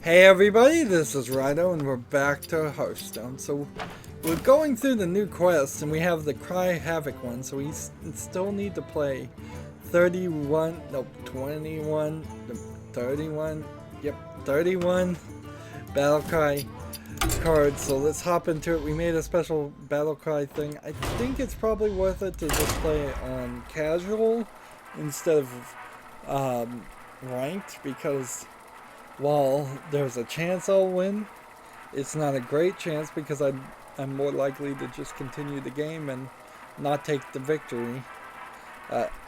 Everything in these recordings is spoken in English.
Hey everybody, this is Rydo and we're back to Hearthstone. So we're going through the new quest and we have the Cry Havoc one, so we still need to play 31 Battlecry cards. So let's hop into it. We made a special Battlecry thing. I think it's probably worth it to just play it on casual instead of ranked, because while there's a chance I'll win, it's not a great chance because I'm more likely to just continue the game and not take the victory.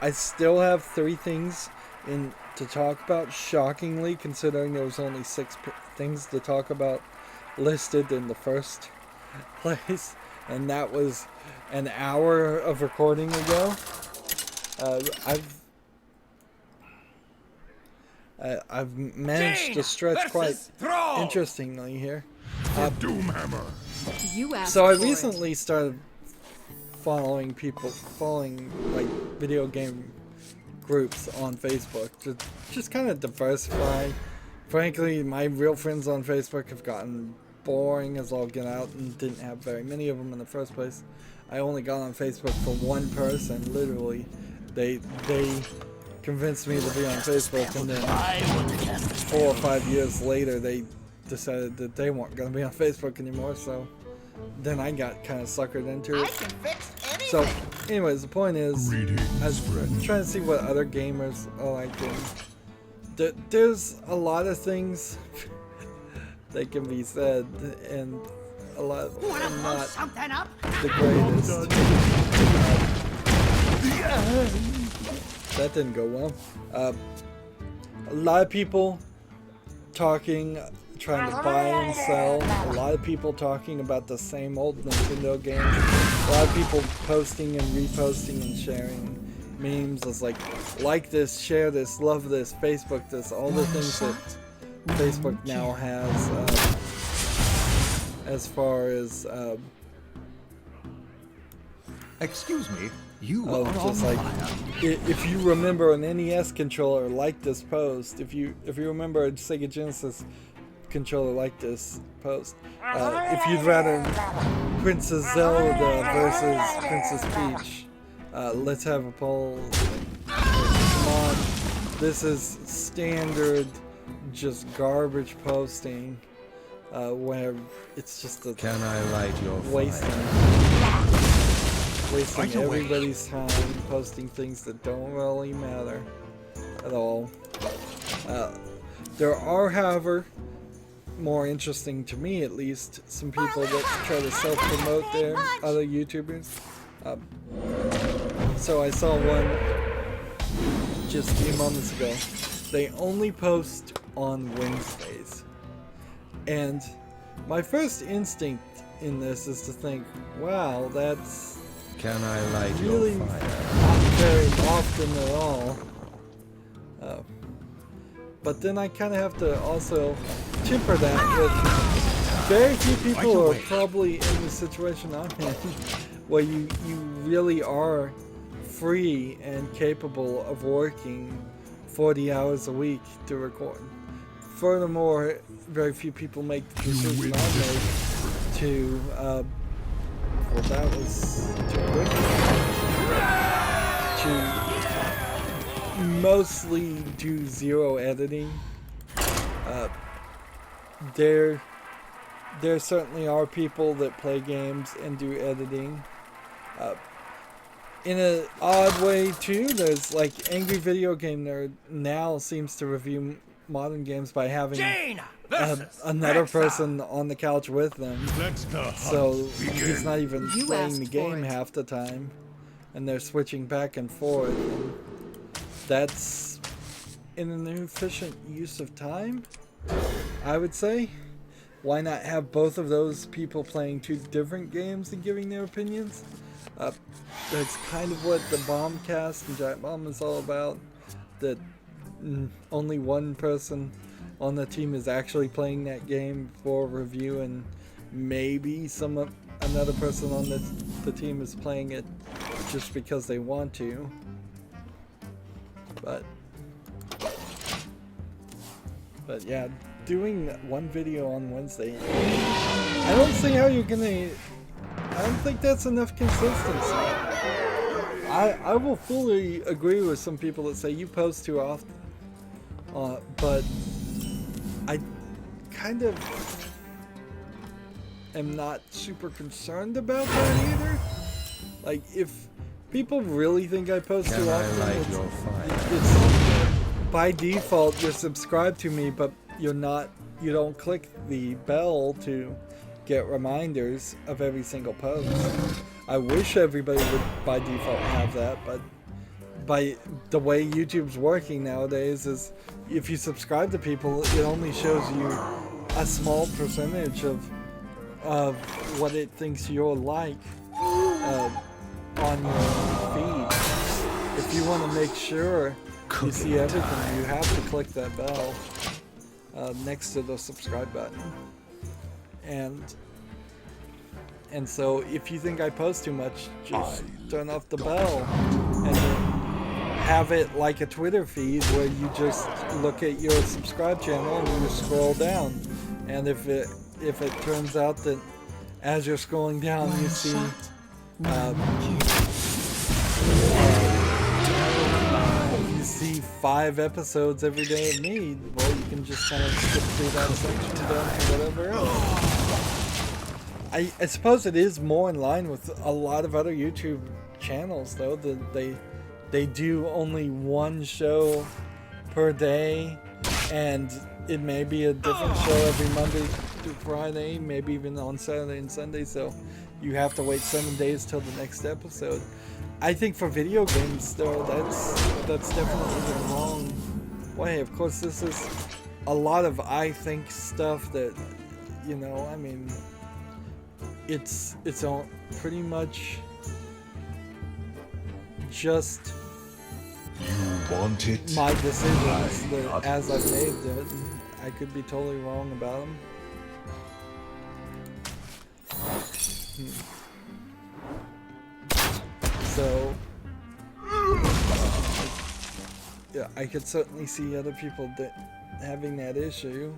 I still have 3 things to talk about, shockingly, considering there was only 6 things to talk about listed in the first place, and that was an hour of recording ago. I've managed to stretch quite interestingly here. Doomhammer. So I recently started following like video game groups on Facebook to just kind of diversify. Frankly, my real friends on Facebook have gotten boring as all get out and didn't have very many of them in the first place. I only got on Facebook for one person, literally. They convinced me to be on Facebook, and then 4 or 5 years later they decided that they weren't going to be on Facebook anymore, so then I got kind of suckered into it. So anyways, the point is, I was trying to see what other gamers are like, and there's a lot of things that can be said, and a lot of them not the greatest. That didn't go well. A lot of people talking, trying to buy and sell. A lot of people talking about the same old Nintendo games. A lot of people posting and reposting and sharing memes as like this, share this, love this, Facebook this, all the things that Facebook now has as far as Excuse me, you are just on like fire. if you remember an NES controller like this post, if you remember a Sega Genesis controller like this post, if you'd rather Princess Zelda versus Princess Peach, let's have a poll. Come on, this is standard, just garbage posting, where it's just a Can I light your wasting everybody's time posting things that don't really matter at all. There are, however, more interesting to me at least, some people that try to self-promote their other YouTubers. So I saw one just a few moments ago. They only post on Wednesdays. And my first instinct in this is to think, wow, that's Can I light really your fire? not very often at all. But then I kind of have to also temper that with very few people are probably in the situation I'm in, where you really are free and capable of working 40 hours a week to record. Furthermore, very few people make the decision I made to well, that was too quick. To mostly do 0 editing. There certainly are people that play games and do editing. In an odd way too, there's like Angry Video Game Nerd now seems to review modern games by having another person on the couch with them. So he's not even playing the game half the time, and they're switching back and forth. And that's an inefficient use of time, I would say. Why not have both of those people playing 2 different games and giving their opinions? That's kind of what the Bombcast and Giant Bomb is all about. That only one person on the team is actually playing that game for review, and maybe another person on the team is playing it just because they want to. But yeah, doing one video on Wednesday. I don't see how you're gonna. I don't think that's enough consistency. I will fully agree with some people that say you post too often, but I kind of am not super concerned about that either. Like, if people really think I post too often, it's by default you're subscribed to me, but you're not. You don't click the bell to get reminders of every single post. I wish everybody would by default have that, but by the way YouTube's working nowadays is if you subscribe to people, it only shows you a small percentage of what it thinks you'll like on your feed. If you want to make sure you see everything, you have to click that bell next to the subscribe button. And so if you think I post too much, just turn off the bell and then have it like a Twitter feed where you just look at your subscribe channel and you scroll down. And if it turns out that as you're scrolling down you see you see 5 episodes every day of me, well, you can just kind of skip through that section down to whatever else. I suppose it is more in line with a lot of other YouTube channels, though, that they do only one show per day, and it may be a different show every Monday through Friday, maybe even on Saturday and Sunday, so you have to wait 7 days till the next episode. I think for video games, though, that's definitely the wrong way. Of course, this is a lot of I think stuff that, you know, I mean, it's all pretty much just my decisions that as I've made it. I could be totally wrong about them. So yeah, I could certainly see other people having that issue.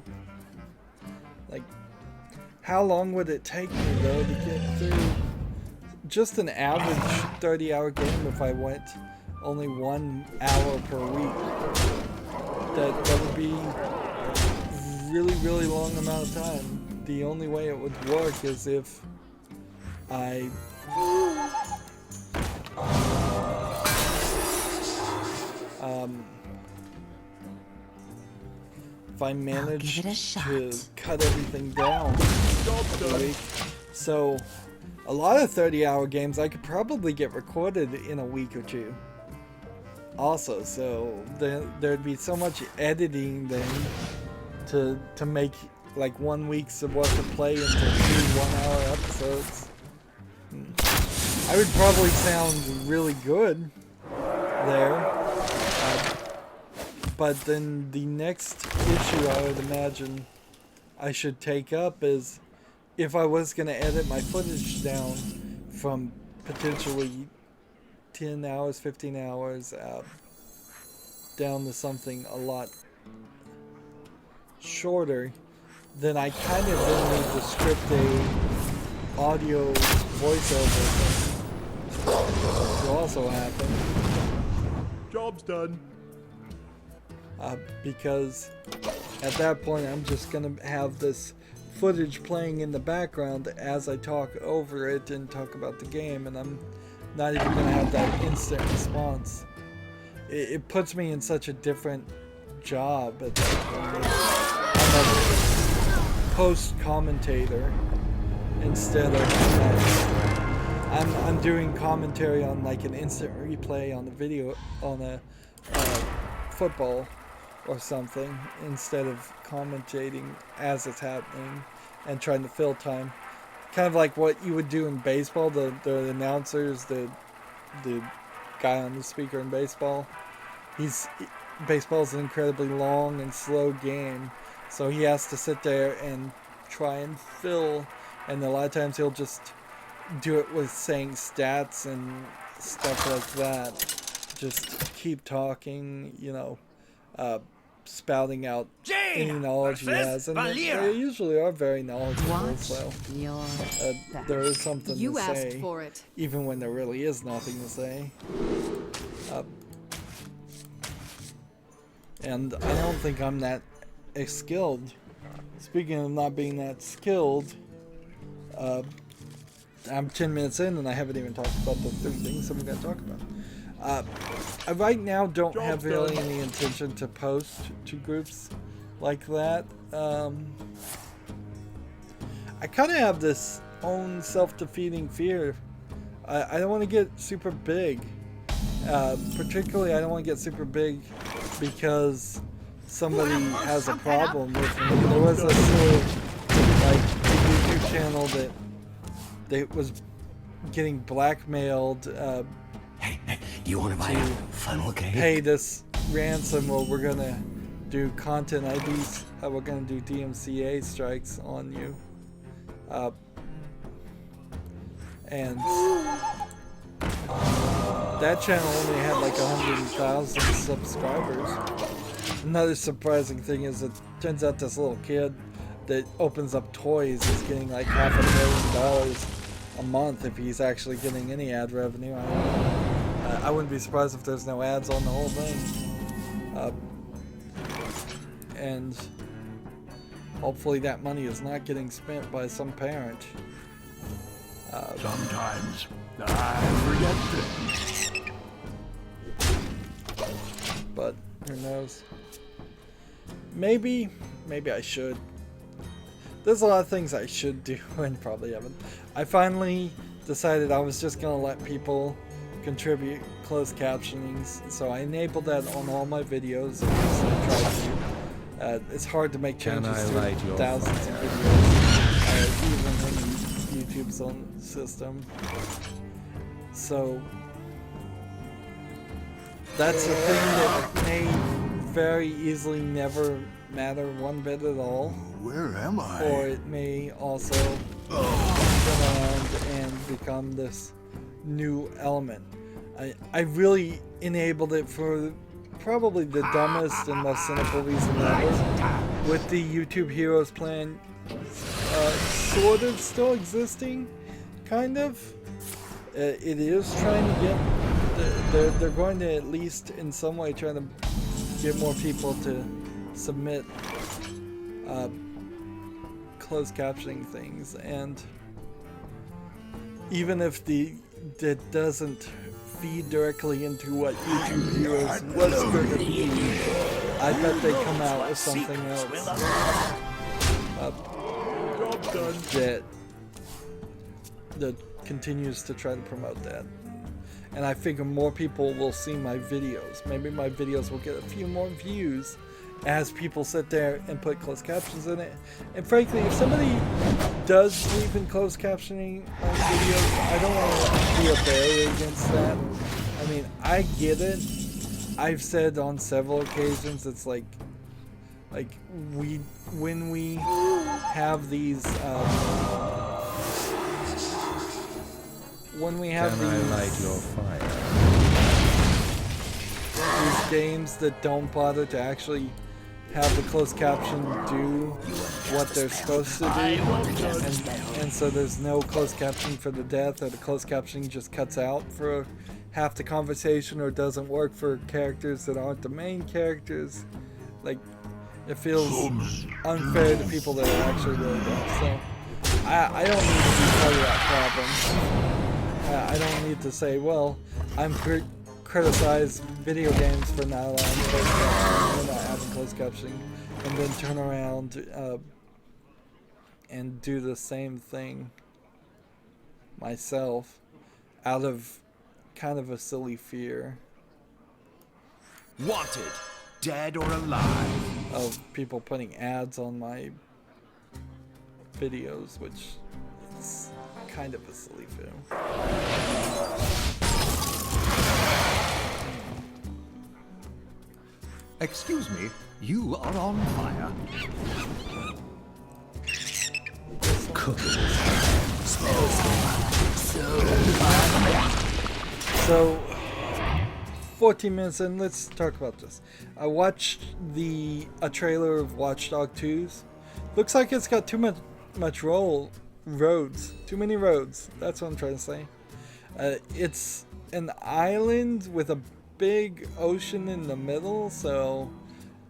Like, how long would it take me, though, to get through just an average 30-hour game if I went only 1 hour per week? That would be really, really long amount of time. The only way it would work is if I manage to cut everything down every week. So a lot of 30-hour games I could probably get recorded in a week or two also, so there'd be so much editing then to make like 1 week's worth of play into 2 1-hour episodes. I would probably sound really good there, but then the next issue I would imagine I should take up is if I was going to edit my footage down from potentially 10 hours, 15 hours down to something a lot shorter, then I kind of then need to script a audio voiceover thing to also happen. Job's done. Because at that point I'm just gonna have this footage playing in the background as I talk over it and talk about the game, and I'm not even gonna have that instant response. It puts me in such a different job at that point. I'm a post commentator instead of I'm doing commentary on like an instant replay on the video on a football or something, instead of commentating as it's happening and trying to fill time. Kind of like what you would do in baseball, the announcers, the guy on the speaker in baseball. Baseball's an incredibly long and slow game, so he has to sit there and try and fill, and a lot of times he'll just do it with saying stats and stuff like that. Just keep talking, you know, spouting out any knowledge he has, and they usually are very knowledgeable. So there is something to say, for it. even when there really is nothing to say. And I don't think I'm that skilled. Speaking of not being that skilled, I'm 10 minutes in and I haven't even talked about the 3 things I'm going to talk about. I right now don't have really any intention to post to groups like that. I kind of have this own self-defeating fear. I don't want to get super big. Particularly, I don't want to get super big because somebody has a problem with me. There was a sort of like YouTube channel that was getting blackmailed. Hey, you want to buy a funnel cake? Pay this ransom, or we're gonna do content IDs. We're gonna do DMCA strikes on you. And that channel only had like 100,000 subscribers. Another surprising thing is it turns out this little kid that opens up toys is getting like $500,000 a month if he's actually getting any ad revenue. I wouldn't be surprised if there's no ads on the whole thing. And hopefully that money is not getting spent by some parent. Sometimes I forget things. But who knows? Maybe I should. There's a lot of things I should do and probably haven't. I finally decided I was just gonna let people contribute closed captionings, so I enabled that on all my videos. At least I tried to. It's hard to make changes to thousands of videos, even when YouTube's own system. So that's a thing that may very easily never matter one bit at all. Where am I? Or it may also turn around and become this new element. I really enabled it for probably the dumbest and most cynical reason ever. With the YouTube Heroes plan sort of still existing, kind of. It is trying to get, they're going to at least in some way try to get more people to submit closed captioning things, and even if that doesn't feed directly into what YouTube Heroes was going to be, I bet they come out with something else that continues to try to promote that. And I figure more people will see my videos. Maybe my videos will get a few more views as people sit there and put closed captions in it. And frankly, if somebody does believe in closed captioning on videos, I don't want to be a barrier against that. I mean, I get it. I've said on several occasions, it's like when we have these these games that don't bother to actually have the closed caption do what they're supposed to do, and so there's no closed captioning for the death, or the closed captioning just cuts out for half the conversation, or doesn't work for characters that aren't the main characters. Like, it feels unfair to people that are actually really deaf. So I don't need to be part of that problem. I don't need to say, well, I'm criticize video games for not allowing closed captioning, or not having closed captioning, and then turn around and do the same thing myself out of kind of a silly fear. Wanted, dead or alive. Of people putting ads on my videos, which is kind of a silly fear. Excuse me, you are on fire. Cookies. So 14 minutes in, let's talk about this. I watched a trailer of Watch Dogs 2's. Looks like it's got too much roads. Too many roads. That's what I'm trying to say. It's an island with a big ocean in the middle, so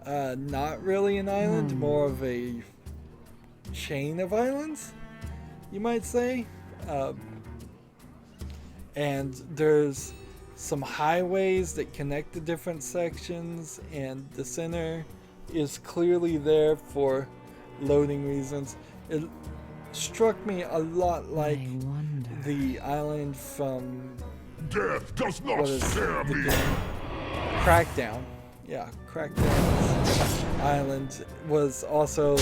not really an island, more of a chain of islands, you might say. And there's some highways that connect the different sections, and the center is clearly there for loading reasons. It struck me a lot like the island from Death does not scare me. Crackdown. Yeah, Crackdown's island was also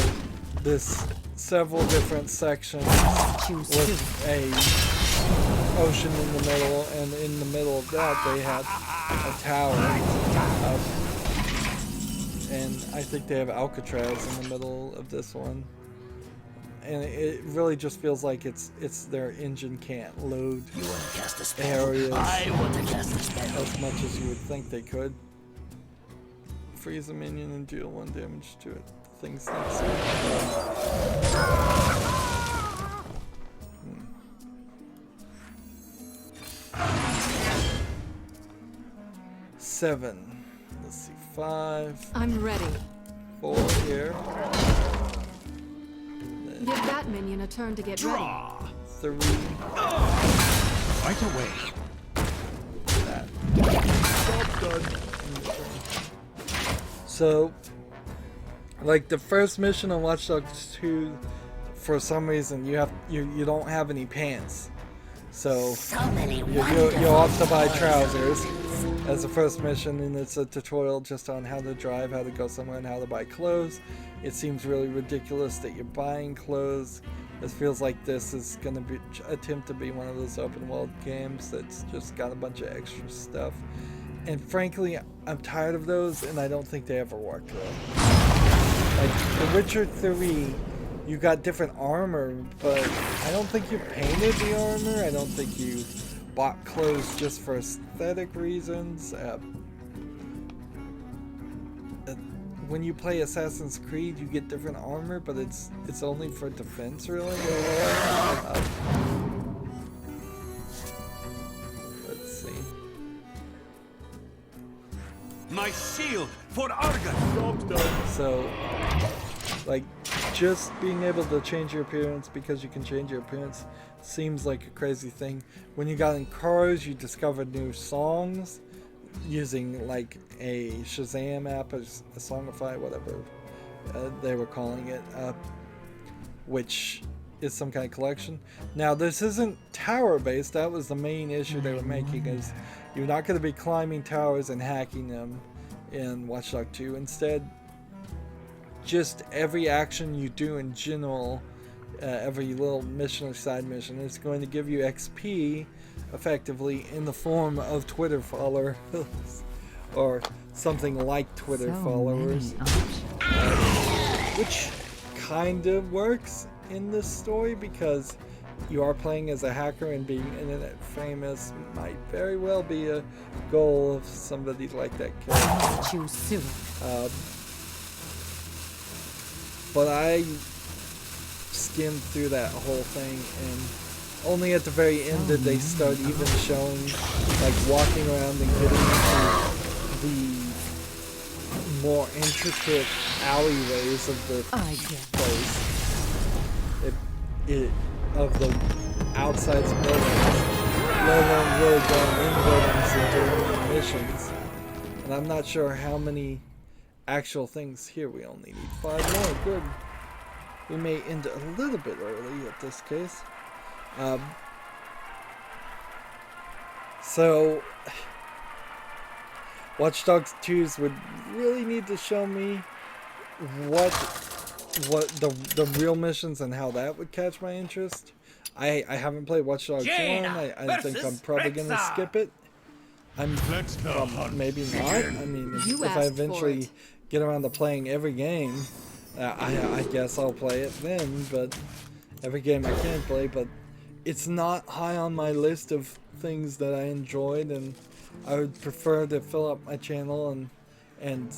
this several different sections with a ocean in the middle, and in the middle of that they had a tower. And I think they have Alcatraz in the middle of this one. And it really just feels like it's their engine can't load areas as much as you would think they could. Freeze a minion and deal 1 damage to it. Things like so. 7. Let's see, 5. I'm ready. 4 here. Give that minion a turn to get ready. 3. Right away. That. So, like the first mission on Watch Dogs 2, for some reason you don't have any pants. So you'll have to buy trousers as the first mission, and it's a tutorial just on how to drive, how to go somewhere, and how to buy clothes. It seems really ridiculous that you're buying clothes. It feels like this is going to attempt to be one of those open world games that's just got a bunch of extra stuff. And frankly, I'm tired of those, and I don't think they ever work though. Like The Witcher 3, you got different armor, but I don't think you painted the armor. I don't think you bought clothes just for aesthetic reasons. When you play Assassin's Creed, you get different armor, but it's only for defense, really. Let's see. My shield for Argon. So, like, just being able to change your appearance because you can change your appearance seems like a crazy thing. When you got in cars, you discovered new songs using like a Shazam app, a Songify, whatever they were calling it, which is some kind of collection. Now, this isn't tower based. That was the main issue they were making, is you're not going to be climbing towers and hacking them in Watch Dogs 2. Instead, just every action you do in general, every little mission or side mission, is going to give you XP effectively in the form of Twitter followers or something like Twitter followers, which kind of works in this story because you are playing as a hacker, and being internet famous might very well be a goal of somebody like that character. Choose soon. But I skimmed through that whole thing, and only at the very end did they start even showing, like, walking around and getting into the more intricate alleyways of the place. Of the outsides of buildings, let alone really going in buildings and doing missions. And I'm not sure how many actual things here. We only need 5 more. Good. We may end a little bit early at this case. So Watch Dogs 2's would really need to show me what the real missions and how that would catch my interest. I haven't played Watch Dogs 1. I think I'm probably gonna skip it. Maybe not. I mean, if I eventually get around to playing every game, I guess I'll play it then. But every game I can play, but it's not high on my list of things that I enjoyed, and I would prefer to fill up my channel and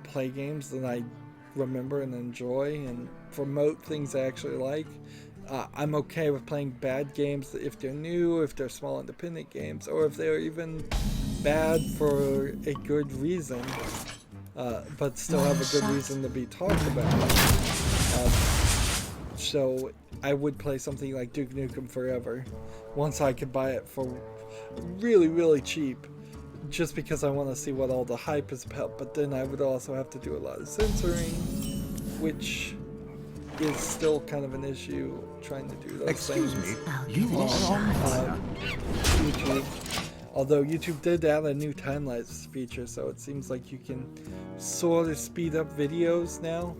play games that I remember and enjoy and promote things I actually like. I'm okay with playing bad games if they're new, if they're small independent games, or if they're even bad for a good reason, but still have a good reason to be talked about. So I would play something like Duke Nukem Forever once I could buy it for really, really cheap, just because I want to see what all the hype is about. But then I would also have to do a lot of censoring, which is still kind of an issue trying to do those Excuse things me. on YouTube. Although YouTube did add a new time-lapse feature, so it seems like you can sort of speed up videos now,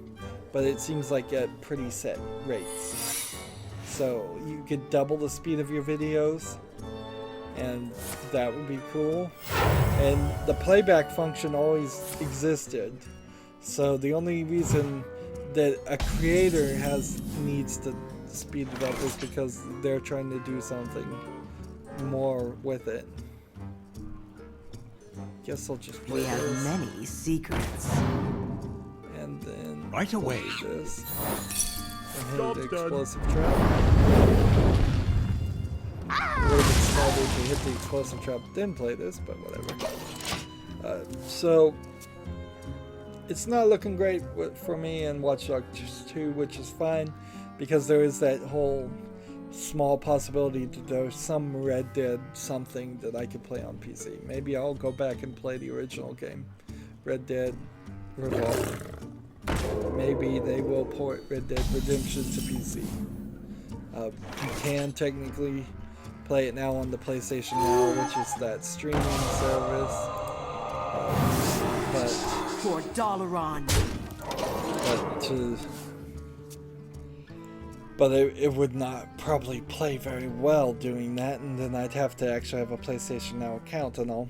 but it seems like at pretty set rates. So you could double the speed of your videos, and that would be cool. And the playback function always existed, so the only reason that a creator needs to speed it up is because they're trying to do something more with it. Guess I'll just play We have this. many secrets. And then Right away. play this. And hit the explosive trap. Would have been smarter to hit the explosive trap, then play this, but whatever. So it's not looking great for me in Watch Dogs 2, which is fine, because there is that whole small possibility that there's some Red Dead something that I could play on PC. Maybe I'll go back and play the original game, Red Dead Revolver. Maybe they will port Red Dead Redemption to PC. You can technically play it now on the PlayStation Now, which is that streaming service. For Dalaran. But it would not probably play very well doing that, and then I'd have to actually have a PlayStation Now account and all.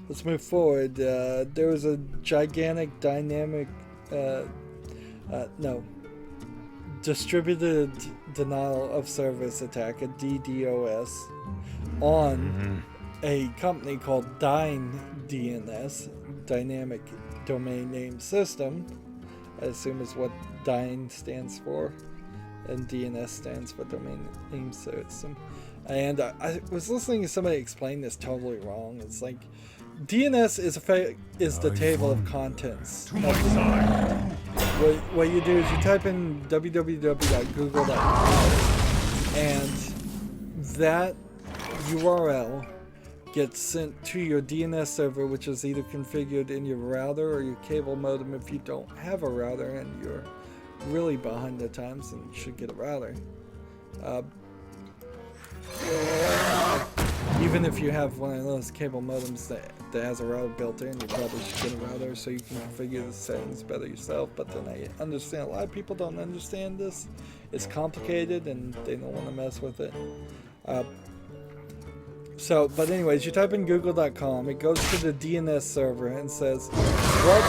Let's move forward. There was a gigantic dynamic, distributed denial of service attack, a DDoS, on a company called DNS, Dynamic Domain Name System. I assume is what DYNE stands for, and DNS stands for Domain Name System. And I was listening to somebody explain this totally wrong. It's like DNS is the table of contents. What you do is you type in www.google.com, and that URL gets sent to your DNS server, which is either configured in your router or your cable modem if you don't have a router and you're really behind the times and should get a router. Even if you have one of those cable modems that has a router built in, you probably should get a router so you can configure the settings better yourself. But then I understand a lot of people don't understand this. It's complicated and they don't want to mess with it. But anyways, you type in google.com, it goes to the DNS server and says what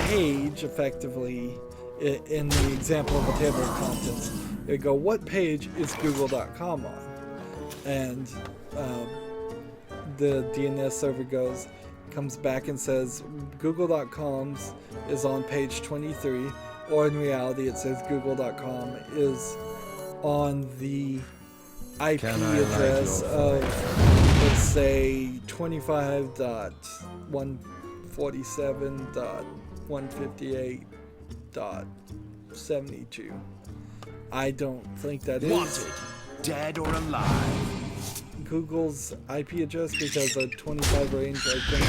page, effectively, in the example of a table of contents, they go, what page is google.com on? And the DNS server comes back and says google.com's is on page 23, or in reality it says google.com is on the IP address of, let's say, 25.147.158.72. I don't think that is Wanted, dead or alive. Google's IP address, because a 25 range, I think,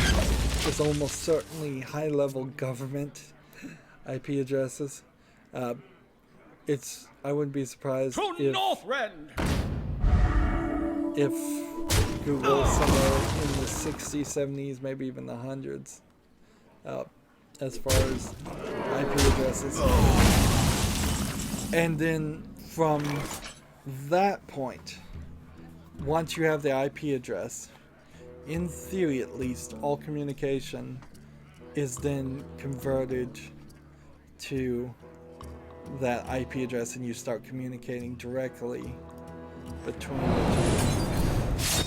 is almost certainly high-level government IP addresses. I wouldn't be surprised if Google somewhere in the 60s, 70s, maybe even the hundreds, as far as IP addresses. And then from that point, once you have the IP address, in theory at least, all communication is then converted to that IP address, and you start communicating directly between the two.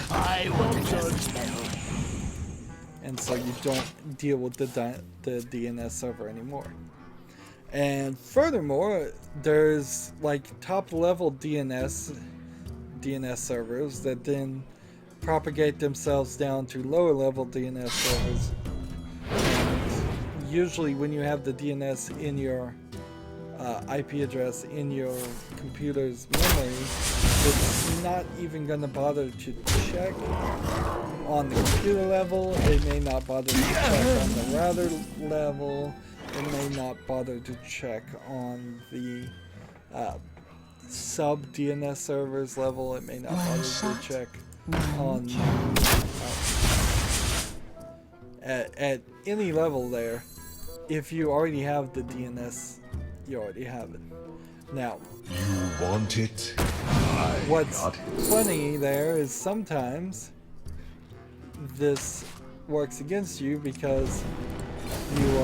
I want to cast a spell. And so you don't deal with the DNS server anymore. And furthermore, there's like top level DNS servers that then propagate themselves down to lower level DNS servers. And usually when you have the DNS in your IP address in your computer's memory, it's not even going to bother to check on the computer level. It may not bother to check on the router level. It may not bother to check on the sub DNS servers level. It may not bother to check on at any level there. If you already have the DNS, you already have it. Now, You want it? what's funny there is sometimes this works against you because you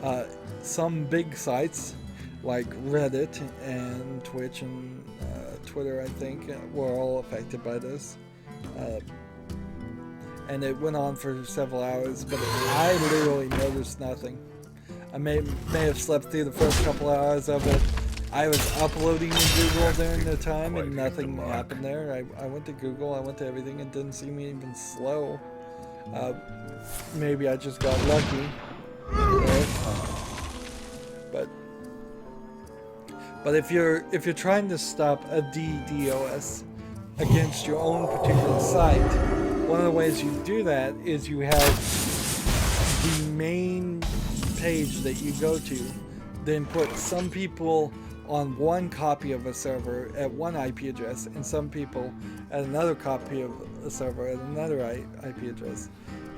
are some big sites like Reddit and Twitch and Twitter, I think, were all affected by this. And it went on for several hours, but I literally noticed nothing. I may have slept through the first couple hours of it. I was uploading to Google during the time and nothing happened there. I went to Google, I went to everything, it didn't seem even slow. Maybe I just got lucky. Right? But if you're trying to stop a DDoS against your own particular site, one of the ways you do that is you have the main page that you go to, then put some people on one copy of a server at one IP address and some people at another copy of a server at another IP address.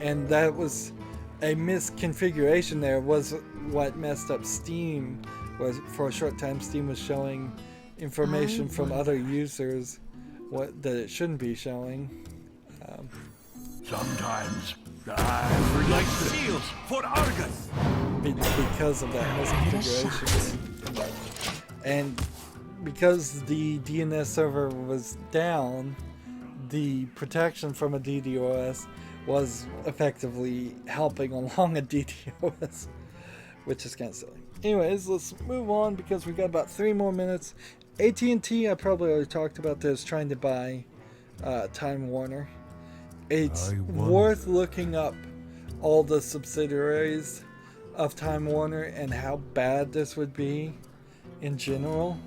And that was a misconfiguration there, was what messed up Steam. Was for a short time Steam was showing information from other users that it shouldn't be showing. Sometimes I like seals for Argus. Because of that misconfiguration. And because the DNS server was down, the protection from a DDoS was effectively helping along a DDoS, which is kind of silly. Anyways, let's move on because we got about 3 more minutes. AT&T, I probably already talked about this, trying to buy Time Warner. It's worth looking up all the subsidiaries of Time Warner and how bad this would be in general.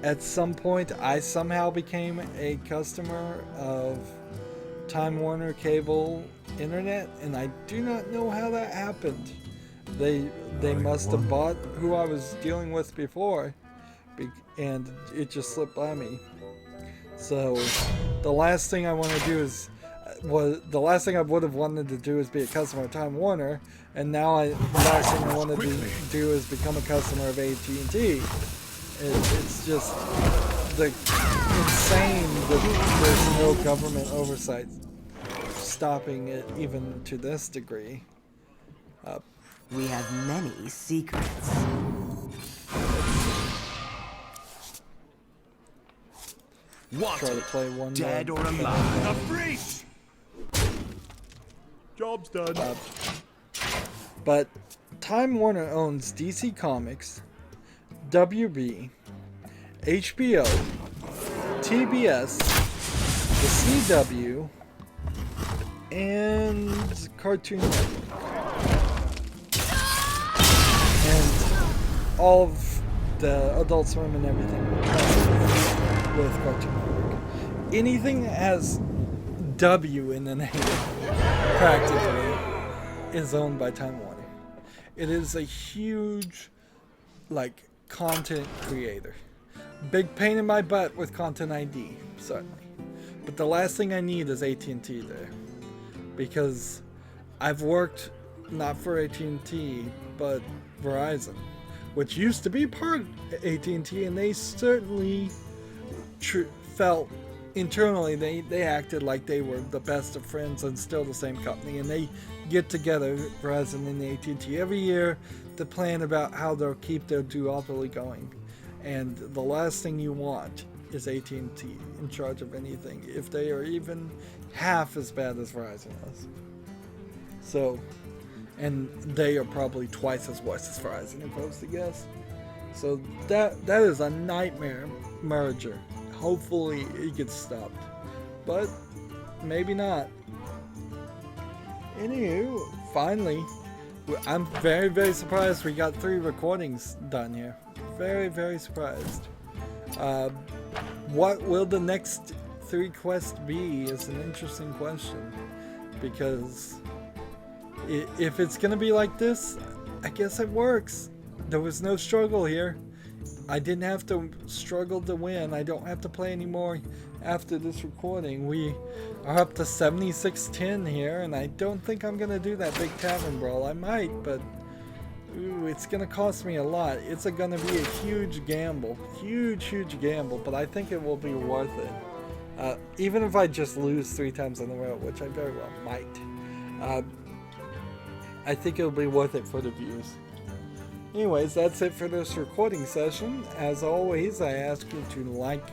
At some point, I somehow became a customer of Time Warner cable internet, and I do not know how that happened. They must have bought who I was dealing with before, and it just slipped by me. So the last thing I want to do is the last thing I would have wanted to do is be a customer of Time Warner, and now the last thing I wanted to do is become a customer of AT&T. It's just insane that there's no government oversight stopping it even to this degree. We have many secrets. What? Try to play one Dead more. or alive? A breach! Job's done. But Time Warner owns DC Comics, WB, HBO, TBS, the CW, and Cartoon Network. And all of the Adult Swim and everything with Cartoon Network. Anything that has W in the name practically is owned by Time Warner. It is a huge content creator. Big pain in my butt with Content ID, certainly. But the last thing I need is AT&T there. Because I've worked not for AT&T, but Verizon, which used to be part of AT&T, and they certainly felt internally they acted like they were the best of friends and still the same company, and they get together, Verizon and AT&T, every year to plan about how they'll keep their duopoly going. And the last thing you want is AT&T in charge of anything if they are even half as bad as Verizon is. So, and they are probably twice as worse as Verizon, if I was to guess. So that is a nightmare merger. Hopefully it gets stopped, but maybe not. Anywho, finally, I'm very, very surprised we got 3 recordings done here. Very, very surprised. What will the next 3 quests be is an interesting question, because if it's gonna be like this, I guess it works. There was no struggle here. I didn't have to struggle to win. I don't have to play anymore after this recording. We are up to 76-10 here, and I don't think I'm gonna do that big tavern brawl. I might, but ooh, it's gonna cost me a lot. It's gonna be a huge gamble. Huge gamble, but I think it will be worth it. Even if I just lose 3 times in a row, which I very well might. I think it'll be worth it for the views. Anyways, that's it for this recording session. As always, I ask you to like,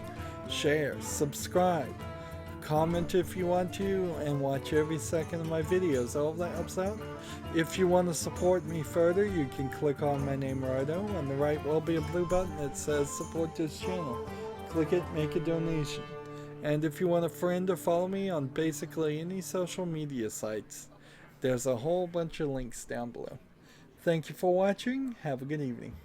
share, subscribe, comment if you want to, and watch every second of my videos. All of that helps out. If you want to support me further, you can click on my name, Rydo. On the right will be a blue button that says support this channel. Click it, make a donation. And if you want a friend or follow me on basically any social media sites, there's a whole bunch of links down below. Thank you for watching. Have a good evening.